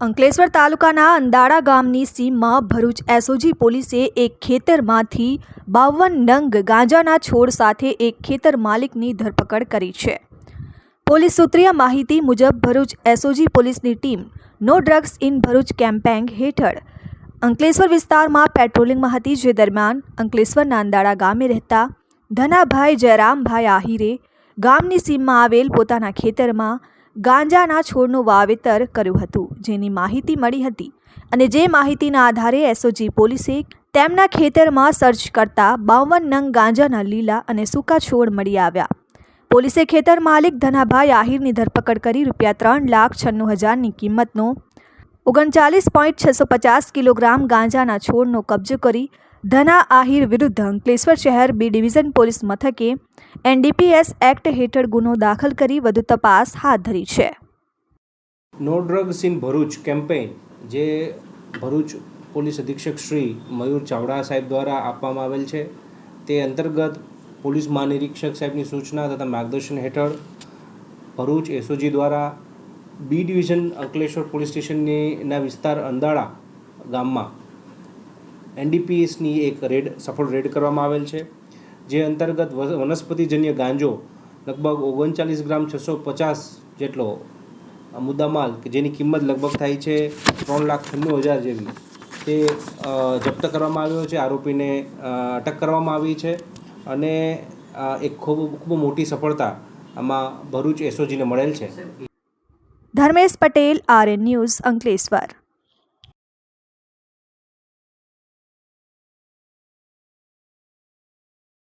અંકલેશ્વર તાલુકાના અંદાડા ગામની સીમમાં ભરૂચ એસઓજી પોલીસે એક ખેતરમાંથી 52 નંગ ગાંજાના છોડ સાથે એક ખેતર માલિકની ધરપકડ કરી છે. પોલીસ સૂત્રીય માહિતી મુજબ ભરૂચ એસઓજી પોલીસની team no drugs in Bharuch campaign હેઠળ અંકલેશ્વર વિસ્તારમાં પેટ્રોલિંગમાં હતી. જે દરમિયાન અંકલેશ્વરના અંદાડા ગામે રહેતા ધનાભાઈ જયરામભાઈ આહિરે ગામની સીમમાં આવેલ પોતાના ખેતરમાં ગાંજાના છોડનું વાવેતર કર્યું હતું, જેની માહિતી મળી હતી અને જે માહિતીના આધારે એસઓજી પોલીસે તેમના ખેતરમાં સર્ચ કરતા 52 નંગ ગાંજાના લીલા અને સૂકા છોડ મળી આવ્યા. પોલીસે ખેતર માલિક ધનાભાઈ આહિરની ધરપકડ કરી ₹3,96,000ની કિંમતનો 39.650 કિલોગ્રામ ગાંજાના છોડનો કબજો કરી ધના આહિર વિરુદ્ધ અંકલેશ્વર શહેર બી ડિવિઝન પોલીસ મથકે NDPS એક્ટ હેઠળ ગુનો દાખલ કરી વધુ તપાસ હાથ ધરી છે. No drugs in Bharuch campaign જે ભરૂચ પોલીસ અધિક્ષક શ્રી મયુર ચાવડા સાહેબ દ્વારા આપવામાં આવેલ છે, તે અંતર્ગત પોલીસ મહાનિરીક્ષક સાહેબની સૂચના તથા માર્ગદર્શન હેઠળ ભરૂચ એસઓજી દ્વારા બી ડિવિઝન અંકલેશ્વર પોલીસ સ્ટેશનના વિસ્તાર અંદાડા ગામમાં NDPSની એક સફળ રેડ કરવામાં આવેલ છે. જે અંતર્ગત વનસ્પતિજન્ય ગાંજો લગભગ 39 ગ્રામ 650 જેટલો મુદ્દામાલ કે જેની કિંમત લગભગ થાય છે 3,96,000 જેવી, તે જપ્ત કરવામાં આવ્યો છે. આરોપીને અટક કરવામાં આવી છે અને એક ખૂબ મોટી સફળતા આમાં ભરૂચ એસઓજીને મળેલ છે. Dharmesh Patel, RN news, Ankleshwar.